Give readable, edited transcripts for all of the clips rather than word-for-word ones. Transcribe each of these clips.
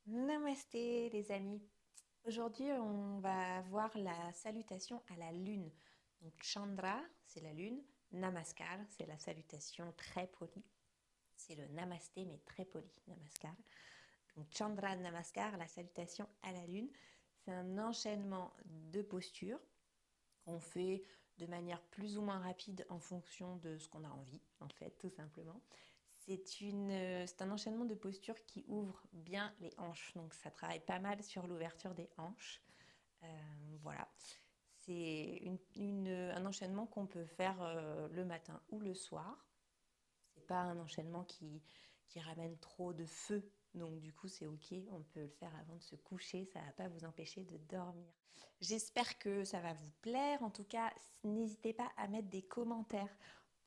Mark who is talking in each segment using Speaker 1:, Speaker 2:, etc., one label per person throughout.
Speaker 1: Namasté les amis. Aujourd'hui, on va voir la salutation à la lune. Donc Chandra, c'est la lune. Namaskar, c'est la salutation très polie. C'est le Namasté, mais très poli. Namaskar. Donc Chandra Namaskar, la salutation à la lune. C'est un enchaînement de postures qu'on fait de manière plus ou moins rapide en fonction de ce qu'on a envie, en fait, tout simplement. C'est un enchaînement de postures qui ouvre bien les hanches. Donc ça travaille pas mal sur l'ouverture des hanches. Voilà. C'est un enchaînement qu'on peut faire le matin ou le soir. C'est pas un enchaînement qui ramène trop de feu. Donc du coup c'est ok, on peut le faire avant de se coucher, ça va pas vous empêcher de dormir. J'espère que ça va vous plaire. En tout cas, n'hésitez pas à mettre des commentaires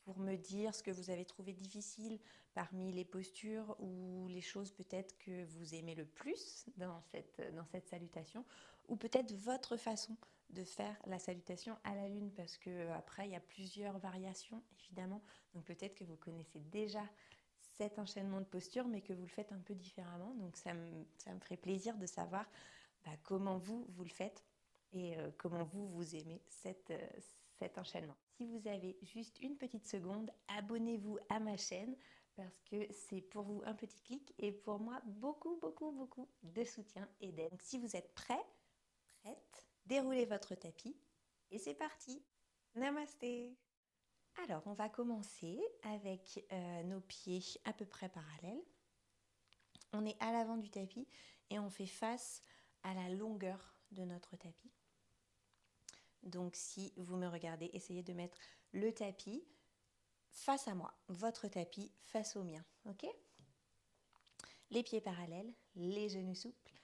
Speaker 1: pour me dire ce que vous avez trouvé difficile parmi les postures ou les choses peut-être que vous aimez le plus dans cette salutation, ou peut-être votre façon de faire la salutation à la lune, parce que après il y a plusieurs variations évidemment, donc peut-être que vous connaissez déjà cet enchaînement de postures mais que vous le faites un peu différemment, donc ça me ferait plaisir de savoir comment vous le faites et comment vous aimez cet enchaînement. Si vous avez juste une petite seconde, abonnez-vous à ma chaîne parce que c'est pour vous un petit clic et pour moi beaucoup, beaucoup, beaucoup de soutien et d'aide. Donc si vous êtes prêts, prête, déroulez votre tapis et c'est parti. Namasté. Alors, on va commencer avec nos pieds à peu près parallèles. On est à l'avant du tapis et on fait face à la longueur de notre tapis. Donc si vous me regardez, essayez de mettre le tapis face à moi, votre tapis face au mien, ok? Les pieds parallèles, les genoux souples.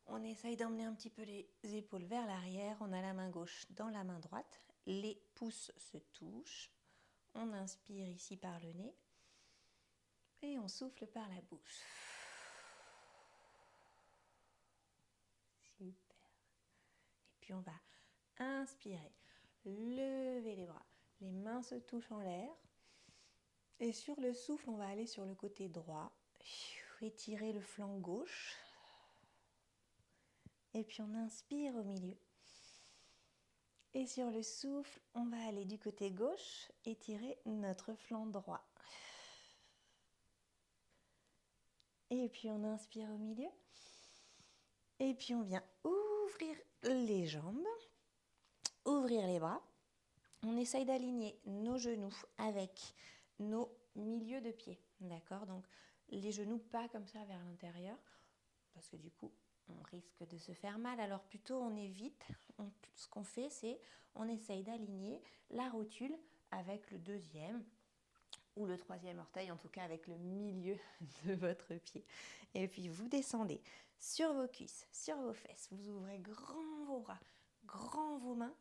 Speaker 1: On essaye d'emmener un petit peu les épaules vers l'arrière. On a la main gauche dans la main droite. Les pouces se touchent. On inspire ici par le nez. Et on souffle par la bouche. Super. Et puis on va inspirer. Lever les bras. Les mains se touchent en l'air. Et sur le souffle, on va aller sur le côté droit. Étirer le flanc gauche. Et puis on inspire au milieu. Et sur le souffle, on va aller du côté gauche, étirer notre flanc droit. Et puis on inspire au milieu. Et puis on vient ouvrir les jambes, ouvrir les bras. On essaye d'aligner nos genoux avec nos milieux de pied. D'accord? Donc les genoux pas comme ça vers l'intérieur, parce que du coup, on risque de se faire mal. Alors plutôt, on évite. Ce qu'on fait, c'est on essaye d'aligner la rotule avec le deuxième ou le troisième orteil, en tout cas avec le milieu de votre pied. Et puis vous descendez sur vos cuisses, sur vos fesses. Vous ouvrez grand vos bras, grand vos mains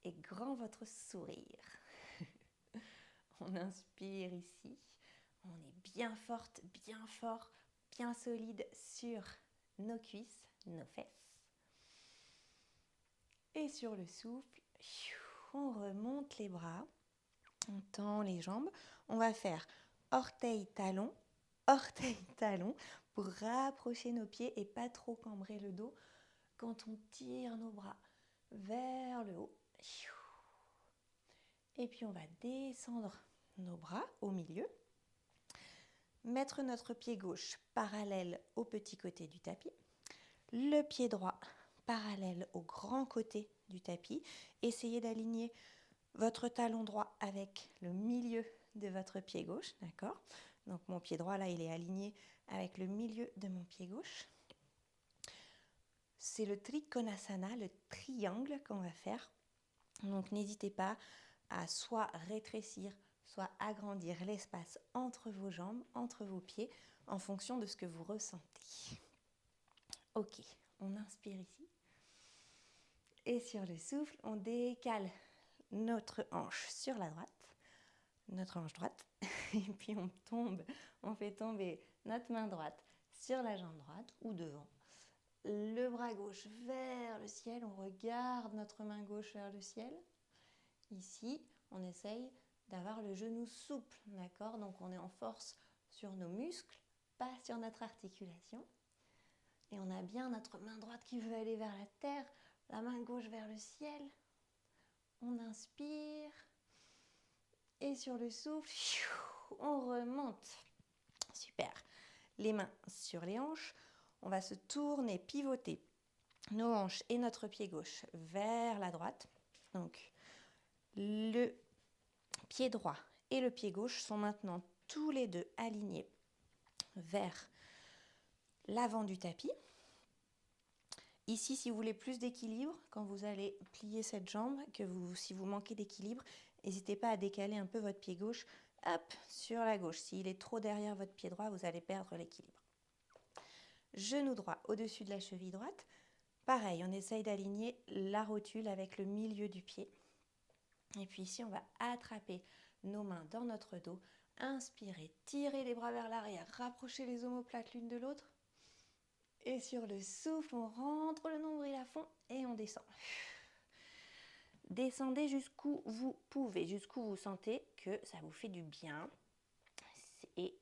Speaker 1: et grand votre sourire. On inspire ici. On est bien forte, bien fort, bien solide sur nos cuisses, nos fesses. Et sur le souffle, on remonte les bras, on tend les jambes. On va faire orteil-talon pour rapprocher nos pieds et pas trop cambrer le dos quand on tire nos bras vers le haut. Et puis on va descendre nos bras au milieu. Mettre notre pied gauche parallèle au petit côté du tapis. Le pied droit parallèle au grand côté du tapis. Essayez d'aligner votre talon droit avec le milieu de votre pied gauche, d'accord? Donc mon pied droit là, il est aligné avec le milieu de mon pied gauche. C'est le Trikonasana, le triangle qu'on va faire. Donc n'hésitez pas à soit rétrécir, soit agrandir l'espace entre vos jambes, entre vos pieds, en fonction de ce que vous ressentez. Ok, on inspire ici. Et sur le souffle, on décale notre hanche sur la droite, notre hanche droite, et puis on fait tomber notre main droite sur la jambe droite ou devant. Le bras gauche vers le ciel, on regarde notre main gauche vers le ciel. Ici, on essaye d'avoir le genou souple, d'accord? Donc on est en force sur nos muscles, pas sur notre articulation. Et Et on a bien notre main droite qui veut aller vers la terre, la main gauche vers le ciel. On inspire. Et sur le souffle, on remonte. Super. Les mains sur les hanches. On va se tourner, pivoter nos hanches et notre pied gauche vers la droite. Donc, le pied droit et le pied gauche sont maintenant tous les deux alignés vers l'avant du tapis. Ici, si vous voulez plus d'équilibre, quand vous allez plier cette jambe, si vous manquez d'équilibre, n'hésitez pas à décaler un peu votre pied gauche, hop, sur la gauche. S'il est trop derrière votre pied droit, vous allez perdre l'équilibre. Genou droit au-dessus de la cheville droite. Pareil, on essaye d'aligner la rotule avec le milieu du pied. Et puis ici, on va attraper nos mains dans notre dos. Inspirez, tirez les bras vers l'arrière, rapprochez les omoplates l'une de l'autre. Et sur le souffle, on rentre le nombril à fond et on descend. Descendez jusqu'où vous pouvez, jusqu'où vous sentez que ça vous fait du bien. Et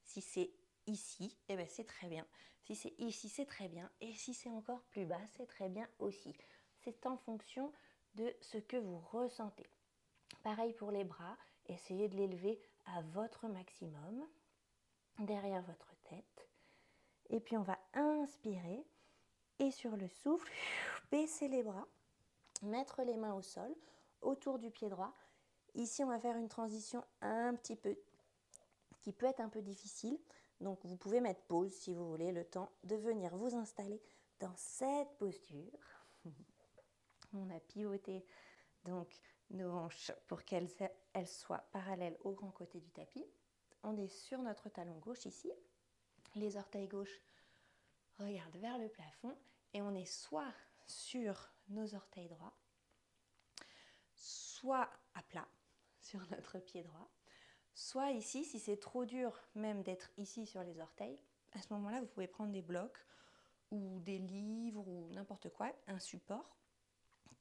Speaker 1: si c'est ici, eh ben c'est très bien. Si c'est ici, c'est très bien. Et si c'est encore plus bas, c'est très bien aussi. C'est en fonction de ce que vous ressentez. Pareil pour les bras, essayez de l'élever à votre maximum, derrière votre tête. Et puis on va inspirer et sur le souffle, baisser les bras, mettre les mains au sol, autour du pied droit. Ici, on va faire une transition qui peut être un peu difficile. Donc vous pouvez mettre pause si vous voulez, le temps de venir vous installer dans cette posture. On a pivoté donc nos hanches pour qu'elles soient parallèles au grand côté du tapis. On est sur notre talon gauche ici. Les orteils gauches regardent vers le plafond et on est soit sur nos orteils droits, soit à plat sur notre pied droit, soit ici, si c'est trop dur même d'être ici sur les orteils, à ce moment-là, vous pouvez prendre des blocs ou des livres ou n'importe quoi, un support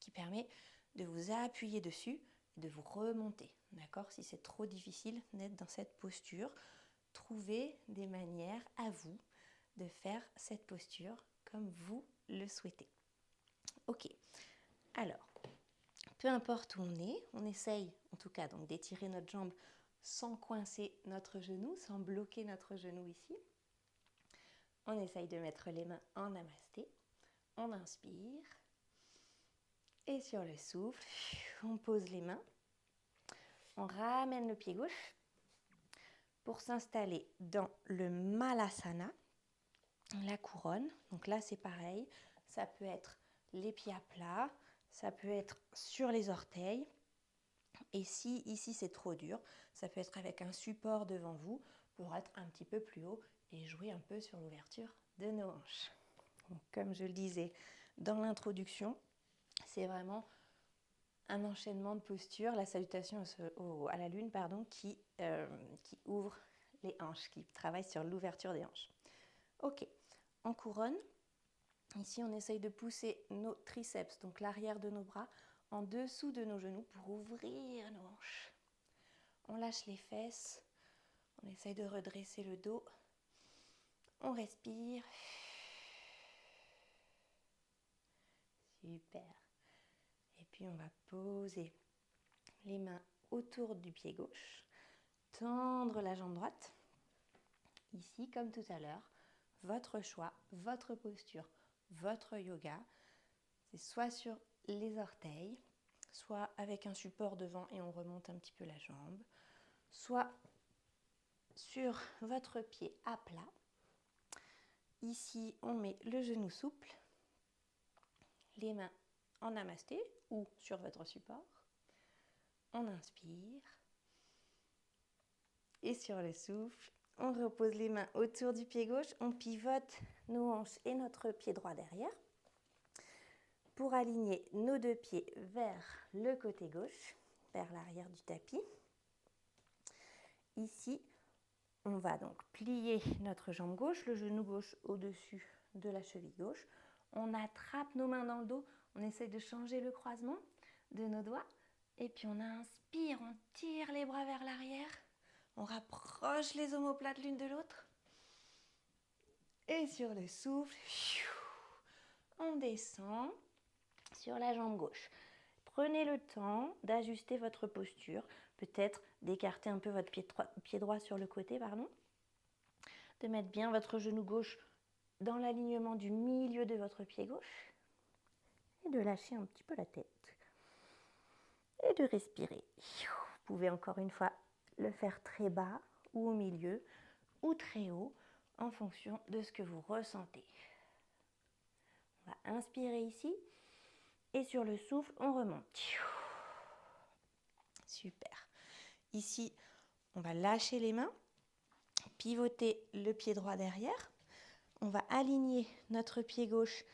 Speaker 1: qui permet de vous appuyer dessus et de vous remonter. D'accord ? Si c'est trop difficile d'être dans cette posture, trouvez des manières à vous de faire cette posture comme vous le souhaitez. Ok, alors, peu importe où on essaye en tout cas donc d'étirer notre jambe sans coincer notre genou, sans bloquer notre genou ici. On essaye de mettre les mains en namasté. On inspire. Et sur le souffle, on pose les mains. On ramène le pied gauche pour s'installer dans le Malasana, la couronne. Donc là, c'est pareil. Ça peut être les pieds à plat, ça peut être sur les orteils. Et si ici c'est trop dur, ça peut être avec un support devant vous pour être un petit peu plus haut et jouer un peu sur l'ouverture de nos hanches. Donc, comme je le disais dans l'introduction, c'est vraiment un enchaînement de postures, la salutation à la lune, qui ouvre les hanches, qui travaille sur l'ouverture des hanches. Ok, en couronne, ici on essaye de pousser nos triceps, donc l'arrière de nos bras, en dessous de nos genoux pour ouvrir nos hanches. On lâche les fesses, on essaye de redresser le dos, on respire. Super. Et puis on va poser les mains autour du pied gauche, tendre la jambe droite. Ici, comme tout à l'heure, votre choix, votre posture, votre yoga, c'est soit sur les orteils, soit avec un support devant et on remonte un petit peu la jambe, soit sur votre pied à plat. Ici, on met le genou souple, les mains en namasté ou sur votre support. On inspire. Et sur le souffle, on repose les mains autour du pied gauche. On pivote nos hanches et notre pied droit derrière pour aligner nos deux pieds vers le côté gauche, vers l'arrière du tapis. Ici, on va donc plier notre jambe gauche, le genou gauche au-dessus de la cheville gauche. On attrape nos mains dans le dos. On essaie de changer le croisement de nos doigts. Et puis on inspire, on tire les bras vers l'arrière. On rapproche les omoplates l'une de l'autre. Et sur le souffle, on descend sur la jambe gauche. Prenez le temps d'ajuster votre posture, peut-être d'écarter un peu votre pied droit sur le côté, de mettre bien votre genou gauche dans l'alignement du milieu de votre pied gauche et de lâcher un petit peu la tête et de respirer. Vous pouvez encore une fois le faire très bas ou au milieu ou très haut en fonction de ce que vous ressentez. On va inspirer ici et sur le souffle, on remonte. Super. Ici, on va lâcher les mains, pivoter le pied droit derrière. On va aligner notre pied gauche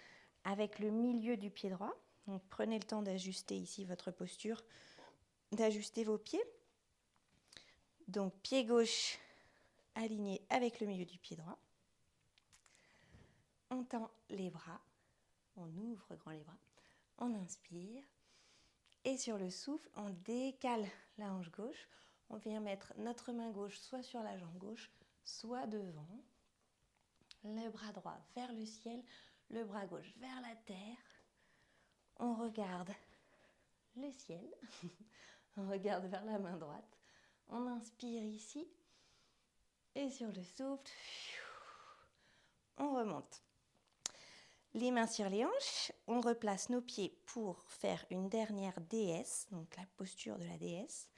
Speaker 1: avec le milieu du pied droit. Donc prenez le temps d'ajuster ici votre posture, d'ajuster vos pieds. Donc pied gauche aligné avec le milieu du pied droit. On tend les bras, on ouvre grand les bras, on inspire. Et sur le souffle, on décale la hanche gauche. On vient mettre notre main gauche soit sur la jambe gauche, soit devant. Le bras droit vers le ciel, le bras gauche vers la terre. On regarde le ciel. On regarde vers la main droite. On inspire ici. Et sur le souffle, on remonte. Les mains sur les hanches, on replace nos pieds pour faire une dernière déesse, donc la posture de la déesse,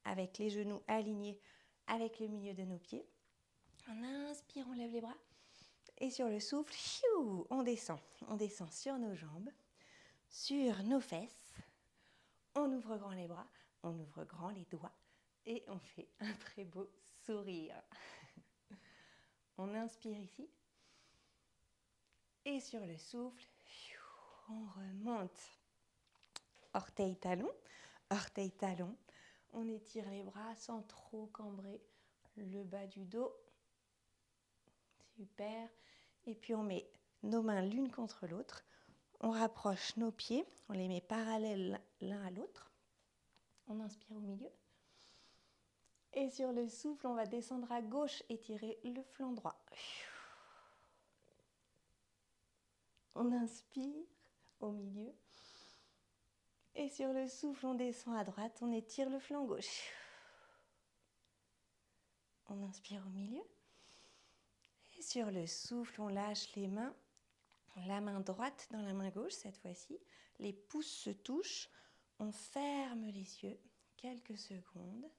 Speaker 1: avec les genoux alignés avec le milieu de nos pieds. On inspire, on lève les bras. Et sur le souffle, on descend. On descend sur nos jambes, sur nos fesses. On ouvre grand les bras, on ouvre grand les doigts et on fait un très beau sourire. On inspire ici. Et sur le souffle, on remonte. Orteil talon, orteil talon. On étire les bras sans trop cambrer le bas du dos. Super. Et puis on met nos mains l'une contre l'autre. On rapproche nos pieds, on les met parallèles l'un à l'autre. On inspire au milieu. Et sur le souffle, on va descendre à gauche, étirer le flanc droit. On inspire au milieu. Et sur le souffle, on descend à droite, on étire le flanc gauche. On inspire au milieu. Et sur le souffle, on lâche les mains. La main droite dans la main gauche cette fois-ci. Les pouces se touchent. On ferme les yeux quelques secondes.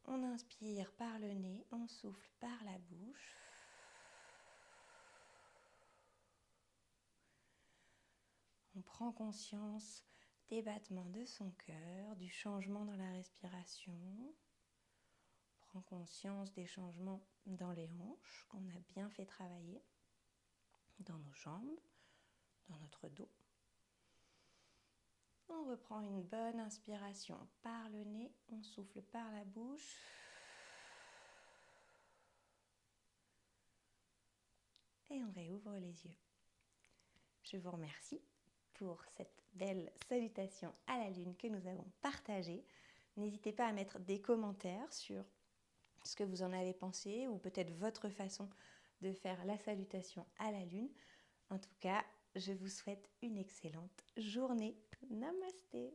Speaker 1: On inspire par le nez, on souffle par la bouche. On prend conscience des battements de son cœur, du changement dans la respiration. On prend conscience des changements dans les hanches qu'on a bien fait travailler, dans nos jambes, dans notre dos. On reprend une bonne inspiration par le nez, on souffle par la bouche. Et on réouvre les yeux. Je vous remercie pour cette belle salutation à la lune que nous avons partagée. N'hésitez pas à mettre des commentaires sur ce que vous en avez pensé ou peut-être votre façon de faire la salutation à la lune. En tout cas, je vous souhaite une excellente journée. Namasté!